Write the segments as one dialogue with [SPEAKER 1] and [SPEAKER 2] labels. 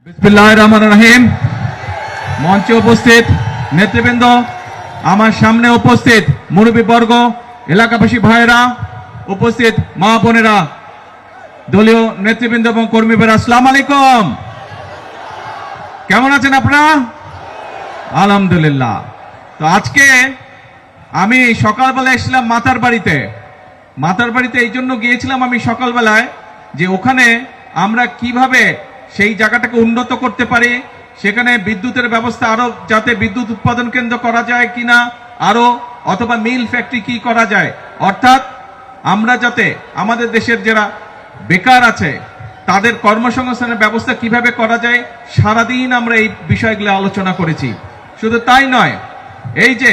[SPEAKER 1] বিসমিল্লাহির রহমানির রহিম। মঞ্চে উপস্থিত নেতৃবৃন্দ, আমার সামনে উপস্থিত মুরব্বীবর্গ, এলাকাবাসী ভাইয়েরা, উপস্থিত মা বোনেরা, দলীয় নেতৃবৃন্দ এবং কর্মীরা, আসসালামু আলাইকুম। কেমন আছেন আপনারা? আলহামদুলিল্লাহ। তো আজকে আমি সকালবেলা এসেছিলাম মাতার বাড়িতে এই জন্য গিয়েছিলাম আমি সকালবেলায়, যে ওখানে আমরা কিভাবে সেই জায়গাটাকে উন্নত করতে পারি, সেখানে বিদ্যুতের ব্যবস্থা আরো যাতে বিদ্যুৎ উৎপাদন কেন্দ্র করা যায় কিনা, আরো অথবা মিল ফ্যাক্টরি কি করা যায়, অর্থাৎ আমরা যাতে আমাদের দেশের যারা বেকার আছে তাদের কর্মসংস্থানের ব্যবস্থা কিভাবে করা যায়, সারাদিন আমরা এই বিষয়গুলো আলোচনা করেছি। শুধু তাই নয়, এই যে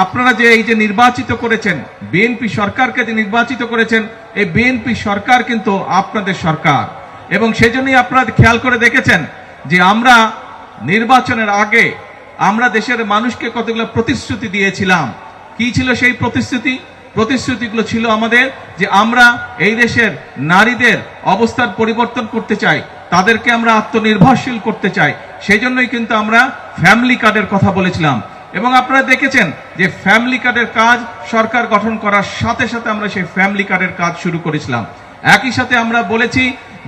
[SPEAKER 1] আপনারা যে এই যে নির্বাচিত করেছেন, বিএনপি সরকারকে যে নির্বাচিত করেছেন, এই বিএনপি সরকার কিন্তু আপনাদের সরকার, এবং সেজন্যই আপনারা খেয়াল করে দেখেছেন যে আমরা নির্বাচনের আগে আমরা দেশের মানুষকে কতগুলো প্রতিশ্রুতি দিয়েছিলাম। কি ছিল সেই প্রতিশ্রুতিগুলো? ছিল আমাদের যে আমরা এই দেশের নারীদের অবস্থার পরিবর্তন করতে চাই, তাদেরকে আমরা আত্মনির্ভরশীল করতে চাই। সেই জন্যই কিন্তু আমরা ফ্যামিলি কার্ডের কথা বলেছিলাম, এবং আপনারা দেখেছেন যে ফ্যামিলি কার্ডের কাজ সরকার গঠন করার সাথে সাথে আমরা সেই ফ্যামিলি কার্ডের কাজ শুরু করেছিলাম। একই সাথে আমরা বলেছি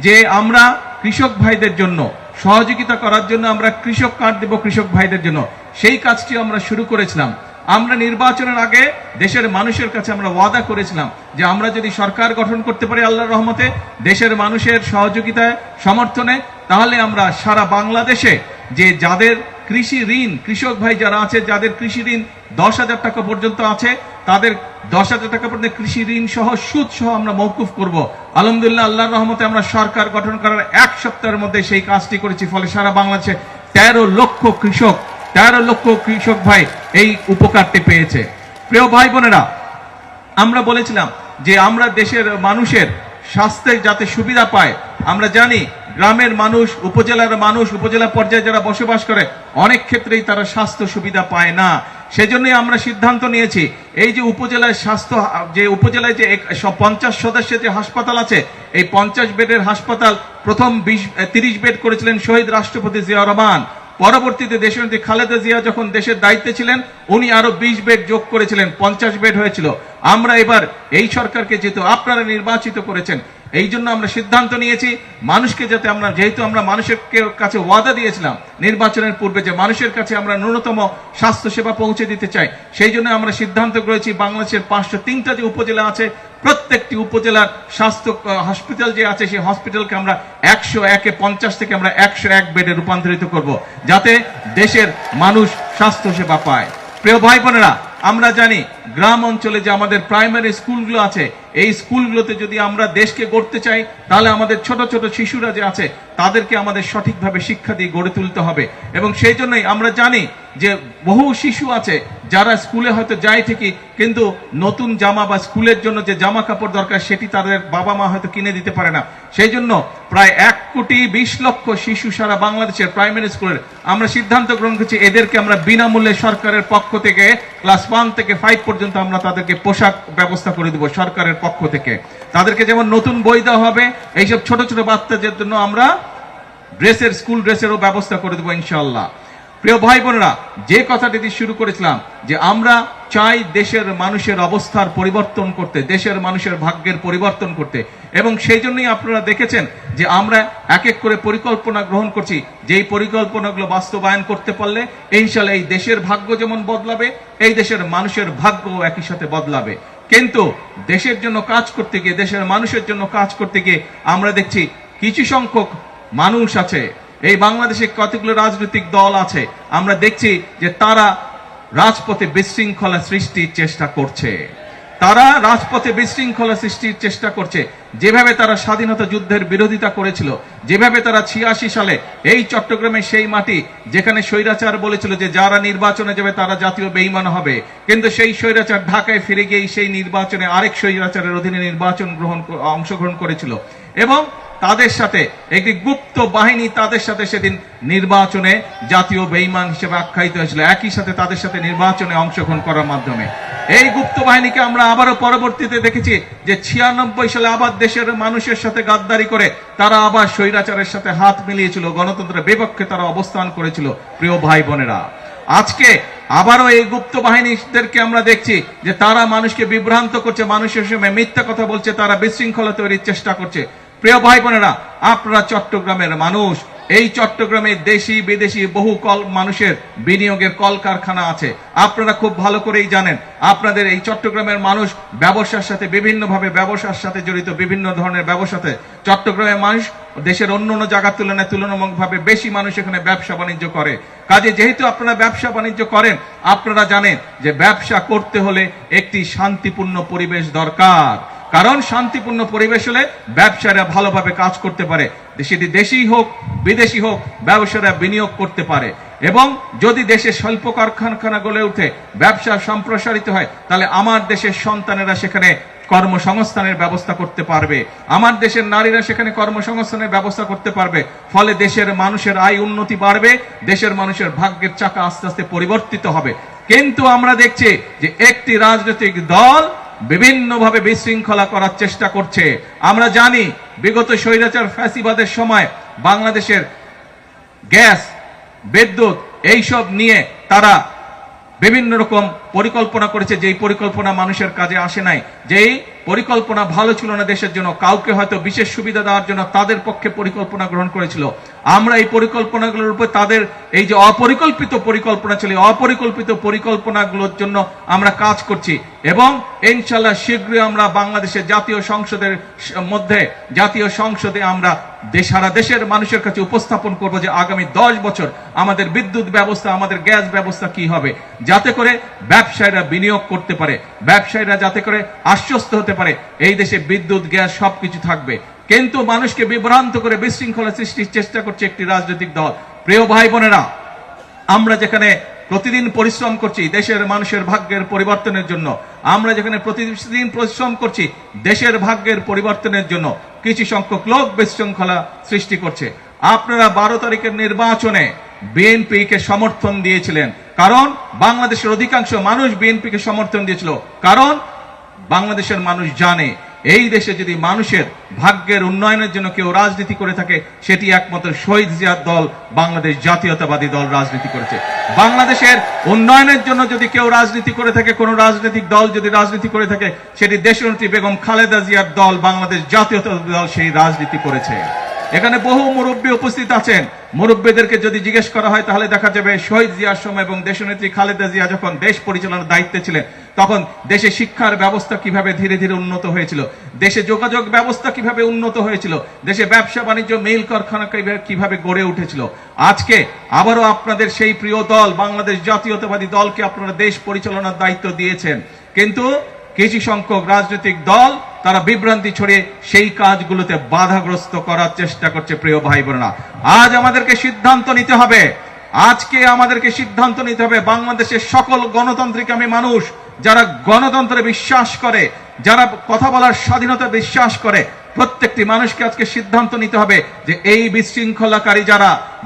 [SPEAKER 1] যে আমরা কৃষক ভাইদের জন্য সহযোগিতা করার জন্য আমরা কৃষক কার্ড দেব কৃষক ভাইদের জন্য, সেই কাজটি আমরা শুরু করেছিলাম। আমরা নির্বাচনের আগে দেশের মানুষের কাছে আমরা ওয়াদা করেছিলাম যে আমরা যদি সরকার গঠন করতে পারি আল্লাহর রহমতে, দেশের মানুষের সহযোগিতায় সমর্থনে, তাহলে আমরা সারা বাংলাদেশে যে যাদের কৃষি ঋণ, কৃষক ভাই যারা আছে যাদের কৃষি ঋণ 10,000 টাকা পর্যন্ত আছে, তাদের 10,000 টাকা পর্যন্ত কৃষি ঋণ সহ সুদ সহ আমরা মওকুফ করব। আলহামদুলিল্লাহ, আল্লাহর রহমতে আমরা সরকার গঠন করার 1 সপ্তাহের মধ্যে সেই কাজটি করেছি। ফলে সারা বাংলাদেশে 13 লক্ষ কৃষক ভাই এই উপকারটি পেয়েছে। প্রিয় ভাই বোনেরা, আমরা বলেছিলাম যে আমরা দেশের মানুষের স্বাস্থ্যের যাতে সুবিধা পায়। আমরা জানি গ্রামের মানুষ, উপজেলা পর্যায়ে যারা বসবাস করে, অনেক ক্ষেত্রেই তারা স্বাস্থ্য সুবিধা পায় না। সেজন্যই আমরা সিদ্ধান্ত নিয়েছি এই যে উপজেলায় উপজেলায় যে 50 সদস্যের যে হাসপাতাল আছে, এই 50 বেডের হাসপাতাল প্রথম 30 বেড করেছিলেন শহীদ রাষ্ট্রপতি জিয়াউর রহমান। পরবর্তীতে দেশনেত্রী খালেদা জিয়া যখন দেশের দায়িত্বে ছিলেন, উনি আরো 20 বেড যোগ করেছিলেন, 50 বেড হয়েছিল। আমরা এবার এই সরকারকে যেহেতু আপনারা নির্বাচিত করেছেন, এই জন্য আমরা সিদ্ধান্ত নিয়েছি মানুষকে যাতে আমরা, যেহেতু আমরা মানুষের কাছে ওয়াদা দিয়েছিলাম নির্বাচনের পূর্বে যে মানুষের কাছে আমরা ন্যূনতম স্বাস্থ্য সেবা পৌঁছে দিতে চাই, সেই জন্য আমরা সিদ্ধান্ত করেছি বাংলাদেশের 503টা যে উপজেলা আছে, প্রত্যেকটি উপজেলার স্বাস্থ্য হসপিটাল যে আছে, সেই হসপিটালকে আমরা 101 থেকে আমরা 101 বেডে রূপান্তরিত করব, যাতে দেশের মানুষ স্বাস্থ্য সেবা পায়। প্রিয় ভাই বোনেরা, আমরা জানি গ্রাম অঞ্চলে যে আমাদের প্রাইমারি স্কুলগুলো আছে, এই স্কুলগুলোতে যদি আমরা দেশকে গড়তে চাই, তাহলে আমাদের ছোট ছোট শিশুরা যে আছে তাদেরকে আমাদের সঠিকভাবে শিক্ষা দিয়ে গড়ে তুলতে হবে। এবং সেই জন্যই আমরা জানি যে বহু শিশু আছে যারা স্কুলে হয়তো যায় ঠিকই, কিন্তু নতুন জামা বা স্কুলের জন্য যে জামা কাপড় দরকার সেটি তাদের বাবা মা হয়তো কিনে দিতে পারে না। সেই জন্য প্রায় 1,20,00,000 শিশু সারা বাংলাদেশের প্রাইমারি স্কুলের আমরা সিদ্ধান্ত গ্রহণ করছি এদেরকে আমরা বিনামূল্যে সরকারের পক্ষ থেকে ক্লাস 1 থেকে 5 পর্যন্ত আমরা তাদেরকে পোশাক ব্যবস্থা করে দেব সরকারের পক্ষ থেকে। তাদেরকে যেমন নতুন বই দেওয়া হবে, এইসব ছোট ছোট বাচ্চাদের জন্য আমরা স্কুল ড্রেসেরও ব্যবস্থা করে দেবো ইনশাআল্লাহ। প্রিয় ভাই বোনেরা, যে কথাটি দিয়ে শুরু করেছিলাম যে আমরা চাই দেশের মানুষের অবস্থার পরিবর্তন করতে, দেশের মানুষের ভাগ্যের পরিবর্তন করতে, এবং সেই জন্যই আপনারা দেখেছেন যে আমরা এক এক করে পরিকল্পনা গ্রহণ করছি। যেই পরিকল্পনাগুলো বাস্তবায়ন করতে পারলে ইনশাআল্লাহ এই দেশের ভাগ্য যেমন বদলাবে, এই দেশের মানুষের ভাগ্য একই সাথে বদলাবে। কিন্তু দেশের জন্য কাজ করতে গিয়ে, দেশের মানুষের জন্য কাজ করতে গিয়ে আমরা দেখছি কিছু সংখ্যক মানুষ আছে, এই বাংলাদেশে কতগুলো রাজনৈতিক দল আছে, আমরা দেখছি যে তারা রাজপথে বিশৃঙ্খলা সৃষ্টির চেষ্টা করছে। যেভাবে তারা স্বাধীনতা যুদ্ধের বিরোধিতা করেছিল, যেভাবে তারা 86 সালে এই চট্টগ্রামে সেই মাটি যেখানে স্বৈরাচার বলেছিল যে যারা নির্বাচনে যাবে তারা জাতীয় বেঈমান হবে, কিন্তু সেই স্বৈরাচার ঢাকায় ফিরে গিয়ে সেই নির্বাচনে আরেক স্বৈরাচারের অধীনে অংশগ্রহণ করেছিল, এবং তাদের সাথে একটি গুপ্ত বাহিনী তাদের সাথে সেদিন নির্বাচনে জাতীয় বেঈমান হিসেবে আখ্যায়িত হয়েছিল, একই সাথে তাদের সাথে নির্বাচনে অংশগ্রহণ করার মাধ্যমে। এই গুপ্ত বাহিনীকে আমরা আবারও পরবর্তীতে দেখেছি যে 96 সালে আবার দেশের মানুষের সাথে গাদ্দারি করে তারা আবার স্বৈরাচারের সাথে হাত মিলিয়েছিল, গণতন্ত্রের বিপক্ষে তারা অবস্থান করেছিল। প্রিয় ভাই বোনেরা, আজকে আবারও এই গুপ্ত বাহিনীদেরকে আমরা দেখছি যে তারা মানুষকে বিভ্রান্ত করছে, মানুষের সঙ্গে মিথ্যা কথা বলছে, তারা বিশৃঙ্খলা তৈরির চেষ্টা করছে। প্রিয় ভাই বোনেরা, আপনারা চট্টগ্রামের মানুষ, এই চট্টগ্রামে দেশি বিদেশি বহু মানুষের বিনিয়োগের কলকারখানা আছে। আপনারা খুব ভালো করেই জানেন, আপনাদের এই চট্টগ্রামের মানুষ ব্যবসার সাথে বিভিন্নভাবে ব্যবসার সাথে জড়িত, বিভিন্ন ধরনের ব্যবসাতে চট্টগ্রামের মানুষ দেশের অন্য অন্য জায়গার তুলনায় তুলনামূলকভাবে বেশি মানুষ এখানে ব্যবসা বাণিজ্য করে। কাজে যেহেতু আপনারা ব্যবসা বাণিজ্য করেন, আপনারা জানেন যে ব্যবসা করতে হলে একটি শান্তিপূর্ণ পরিবেশ দরকার। কারণ শান্তিপূর্ণ পরিবেশ হলে ব্যবসায়ীরা ভালোভাবে কাজ করতে পারে, সেটি দেশি হোক বিদেশি হোক, ব্যবসায়ীরা বিনিয়োগ করতে পারে। এবং যদি দেশে শিল্প কারখানা গড়ে উঠে, ব্যবসা সম্প্রসারিত হয়, তাহলে আমার দেশের সন্তানেরা সেখানে কর্মসংস্থানের ব্যবস্থা করতে পারবে, আমার দেশের নারীরা সেখানে কর্মসংস্থানের ব্যবস্থা করতে পারবে। ফলে দেশের মানুষের আয় উন্নতি বাড়বে, দেশের মানুষের ভাগ্যের চাকা আস্তে আস্তে পরিবর্তিত হবে। কিন্তু আমরা দেখছি যে একটি রাজনৈতিক দল বিভিন্নভাবে বিশৃঙ্খলা করার চেষ্টা করছে। আমরা জানি বিগত স্বৈরাচার ফ্যাসিবাদের সময় বাংলাদেশের গ্যাস, বিদ্যুৎ এইসব নিয়ে তারা বিভিন্ন রকম পরিকল্পনা করেছে, যেই পরিকল্পনা মানুষের কাজে আসে নাই, যেই পরিকল্পনা ভালো ছিল না দেশের জন্য, কাউকে হয়তো বিশেষ সুবিধা দেওয়ার জন্য তাদের পক্ষে পরিকল্পনা গ্রহণ করেছিল। আমরা এই পরিকল্পনাগুলোর উপর তাদের এই যে অপরিকল্পিত পরিকল্পনা ছিল, অপরিকল্পিত পরিকল্পনাগুলোর জন্য আমরা কাজ করছি এবং ইনশাআল্লাহ শীঘ্রই আমরা বাংলাদেশের জাতীয় সংসদে আমরা সারা দেশের মানুষের কাছে উপস্থাপন করব যে আগামী 10 বছর আমাদের বিদ্যুৎ ব্যবস্থা, আমাদের গ্যাস ব্যবস্থা কি হবে, যাতে করে ব্যবসায়ীরা বিনিয়োগ করতে পারে, ব্যবসায়ীরা যাতে করে আশ্বস্ত হতে পারে এই দেশে বিদ্যুৎ গ্যাস সবকিছু থাকবে। কিন্তু মানুষকে বিভ্রান্ত করে বিশৃঙ্খলা সৃষ্টির চেষ্টা করছে একটি রাজনৈতিক দল। প্রিয় ভাই বোনেরা, আমরা যেখানে প্রতিদিন পরিশ্রম করছি দেশের মানুষের ভাগ্যের পরিবর্তনের জন্য, আমরা যেখানে প্রতিদিন পরিশ্রম করছি দেশের ভাগ্যের পরিবর্তনের জন্য, কিছু সংখ্যক লোক বিশৃঙ্খলা সৃষ্টি করছে। আপনারা 12 তারিখের নির্বাচনে বিএনপিকে সমর্থন দিয়েছিলেন, কারণ বাংলাদেশের অধিকাংশ মানুষ বিএনপিকে সমর্থন দিয়েছিল। কারণ বাংলাদেশের মানুষ জানে এই দেশে যদি মানুষের ভাগ্যের উন্নয়নের জন্য কেউ রাজনীতি করে থাকে, সেটি একমাত্র শহীদ জিয়ার দল বাংলাদেশ জাতীয়তাবাদী দল রাজনীতি করেছে। বাংলাদেশের উন্নয়নের জন্য যদি কেউ রাজনীতি করে থাকে, কোন রাজনৈতিক দল যদি রাজনীতি করে থাকে, সেটি দেশনেত্রী বেগম খালেদা জিয়ার দল বাংলাদেশ জাতীয়তাবাদী দল সেই রাজনীতি করেছে। এখানে বহু মুরব্বী উপস্থিত আছেন, মুরব্বীদেরকে যদি জিজ্ঞেস করা হয় তাহলে দেখা যাবে শহীদ জিয়ার সময় এবং দেশনেত্রী খালেদা জিয়া যখন দেশ পরিচালনার দায়িত্বে ছিলেন, তখন দেশে শিক্ষার ব্যবস্থা কিভাবে ধীরে ধীরে উন্নত হয়েছিল, দেশে যোগাযোগ ব্যবস্থা কিভাবে উন্নত হয়েছিল, দেশে ব্যবসা বাণিজ্য মিল কারখানা কিভাবে গড়ে উঠেছিল। আজকে আবারও আপনাদের সেই প্রিয় দল বাংলাদেশ জাতীয়তাবাদী দলকে আপনারা দেশ পরিচালনার দায়িত্ব দিয়েছেন, কিন্তু কিছু সংখ্যক রাজনৈতিক দল তারা বিভ্রান্তি ছড়িয়ে সেই কাজগুলোতে বাধাগ্রস্ত করার চেষ্টা করছে। প্রিয় ভাই বোনেরা, আজ আমাদেরকে সিদ্ধান্ত নিতে হবে, আজকে আমাদেরকে সিদ্ধান্ত নিতে হবে বাংলাদেশের সকল গণতান্ত্রিকামী মানুষ যারা গণতন্ত্রে বিশ্বাস করে, যারা কথা বলার স্বাধীনতা বিশ্বাস করে, প্রত্যেকটি মানুষকে আজকে সিদ্ধান্ত নিতে হবে যে এই বিশৃঙ্খলাকারী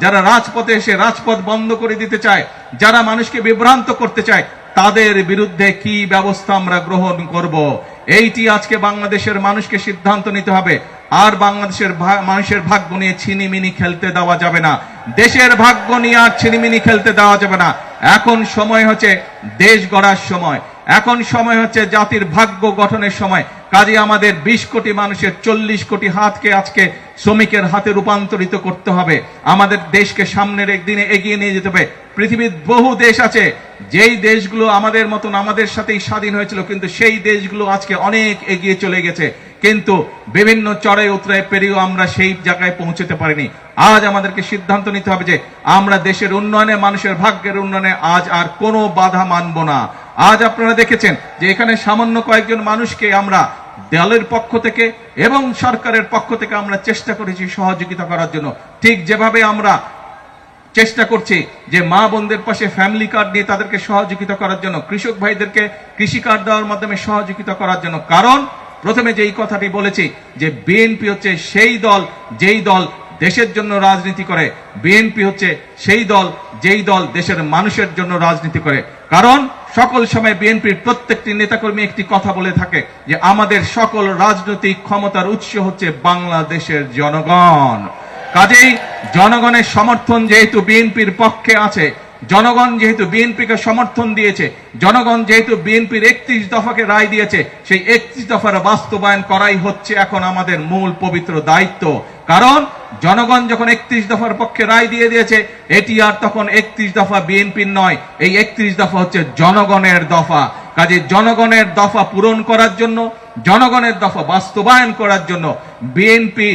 [SPEAKER 1] যারা রাজপথে এসে রাজপথ বন্ধ করে দিতে চায়, যারা মানুষকে বিভ্রান্ত করতে চায়, তাদের বিরুদ্ধে কি ব্যবস্থা আমরা গ্রহণ করব, এইটি আজকে বাংলাদেশের মানুষকে সিদ্ধান্ত নিতে হবে। আর বাংলাদেশের মানুষের ভাগ্য নিয়ে ছিনিমিনি খেলতে দেওয়া যাবে না, দেশের ভাগ্য নিয়ে আর ছিনিমিনি খেলতে দেওয়া যাবে না। এখন সময় হচ্ছে দেশ গড়ার সময়, এখন সময় হচ্ছে জাতির ভাগ্য গঠনের সময়। কাজে আমাদের 20 কোটি মানুষের 40 কোটি হাতকে আজকে শ্রমিকের হাতে রূপান্তরিত করতে হবে, আমাদের দেশকে সামনের একদিনে এগিয়ে নিয়ে যেতে হবে। পৃথিবীর বহু দেশ আছে যেই দেশগুলো আমাদের মতন আমাদের সাথেই স্বাধীন হয়েছিল, কিন্তু সেই দেশগুলো আজকে অনেক এগিয়ে চলে গেছে, কিন্তু বিভিন্ন চড়াই উতরাই পেরিয়েও আমরা সেই জায়গায় পৌঁছতে পারিনি। আজ আমাদেরকে সিদ্ধান্ত নিতে হবে যে আমরা দেশের উন্নয়নে, মানুষের ভাগ্যের উন্নয়নে আজ আর কোনো বাধা মানব না। আজ আপনারা দেখেছেন যে এখানে সামান্য কয়েকজন মানুষকে আমরা দলের পক্ষ থেকে এবং সরকারের পক্ষ থেকে আমরা চেষ্টা করেছি সহযোগিতা করার জন্য, ঠিক যেভাবে আমরা চেষ্টা করছি যে মা বোনদের পাশে ফ্যামিলি কার্ড দিয়ে তাদেরকে সহযোগিতা করার জন্য, কৃষক ভাইদেরকে কৃষি কার্ড দেওয়ার মাধ্যমে সহযোগিতা করার জন্য। কারণ প্রথমে যেই কথাটি বলেছি যে বিএনপি হচ্ছে সেই দল যেই দল দেশের জন্য রাজনীতি করে। বিএনপি হচ্ছে সেই দল যেই দল দেশের মানুষের জন্য রাজনীতি করে। কারণ সকল সময় বিএনপির প্রত্যেকটি নেতাকর্মী একটি কথা বলে থাকে যে আমাদের সকল রাজনৈতিক ক্ষমতার উৎস হচ্ছে বাংলাদেশের জনগণ। কাজেই জনগণের সমর্থন যেহেতু বিএনপির পক্ষে আছে, জনগণ যেহেতু বিএনপিকে সমর্থন দিয়েছে, জনগণ যেহেতু বিএনপির 31 দফাকে রায় দিয়েছে, সেই 31 দফার বাস্তবায়ন করাই হচ্ছে এখন আমাদের মূল পবিত্র দায়িত্ব। কারণ জনগণ যখন 31 দফার পক্ষে রায় দিয়ে দিয়েছে, এটি আর তখন 31 দফা বিএনপির নয়, এই 31 দফা হচ্ছে জনগণের দফা। কাজে জনগণের দফা পূরণ করার জন্য, জনগণের দফা বাস্তবায়ন করার জন্য বিএনপি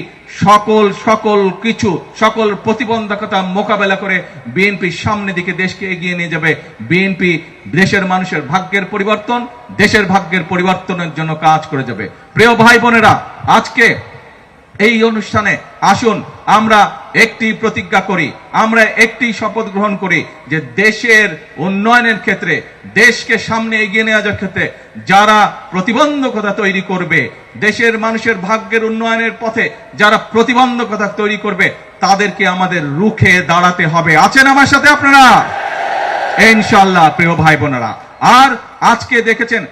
[SPEAKER 1] সকল প্রতিবন্ধকতা মোকাবেলা করে বিএনপি সামনের দিকে দেশকে এগিয়ে নিয়ে যাবে। বিএনপি দেশের মানুষের ভাগ্যের পরিবর্তন, দেশের ভাগ্যের পরিবর্তনের জন্য কাজ করে যাবে। প্রিয় ভাই বোনেরা, আজকে এই অনুষ্ঠানে আসুন আমরা একটি প্রতিজ্ঞা করি, আমরা একটি শপথ গ্রহণ করি যে দেশের উন্নয়নের ক্ষেত্রে, দেশকে সামনে এগিয়ে নিয়ে যাওয়ার ক্ষেত্রে যারা প্রতিবন্ধকতা তৈরি করবে, দেশের মানুষের ভাগ্যের উন্নয়নের পথে যারা প্রতিবন্ধকতা তৈরি করবে, তাদেরকে আমাদের রুখে দাঁড়াতে হবে। আছেন আমার সাথে আপনারা? ইনশাআল্লাহ। প্রিয় ভাই বোনেরা, আর আজকে দেখেছেন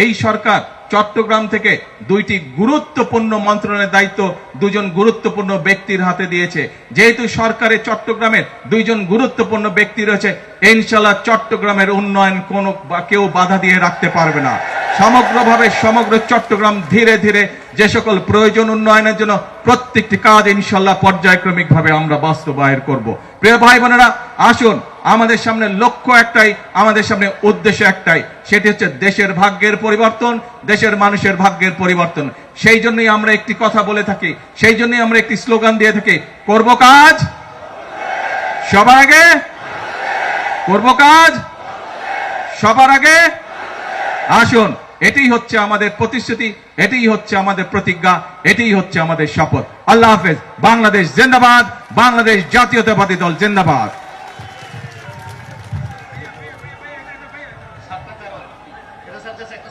[SPEAKER 1] এই সরকার চট্টগ্রাম থেকে 2টি গুরুত্বপূর্ণ মন্ত্রণালয়ের দায়িত্ব 2জন গুরুত্বপূর্ণ ব্যক্তির হাতে দিয়েছে। যেহেতু সরকারের চট্টগ্রামের 2জন গুরুত্বপূর্ণ ব্যক্তি রয়েছে, ইনশাআল্লাহ চট্টগ্রামের উন্নয়ন কেউ বাধা দিয়ে রাখতে পারবে না। সমগ্রভাবে সমগ্র চট্টগ্রাম ধীরে ধীরে যে সকল প্রয়োজন উন্নয়নের জন্য প্রত্যেকটি কাজ ইনশাআল্লাহ পর্যায়ক্রমিকভাবে আমরা বাস্তবায়ন করব। প্রিয় ভাই বোনেরা, আসুন আমাদের সামনে লক্ষ্য একটাই, আমাদের সামনে উদ্দেশ্য একটাই, সেটি হচ্ছে দেশের ভাগ্যের পরিবর্তন, দেশের মানুষের ভাগ্যের পরিবর্তন। সেই জন্যই আমরা একটি কথা বলে থাকি, সেই জন্যই আমরা একটি স্লোগান দিয়ে থাকি, করব কাজ সবার আগে, করব কাজ সবার আগে। আসুন, এটাই হচ্ছে আমাদের প্রতিশ্রুতি, এটাই হচ্ছে আমাদের প্রতিজ্ঞা, এটাই হচ্ছে আমাদের শপথ। আল্লাহ হাফেজ। বাংলাদেশ জিন্দাবাদ, বাংলাদেশ জাতীয়তাবাদী দল জিন্দাবাদ।
[SPEAKER 2] এটা সাথে একটা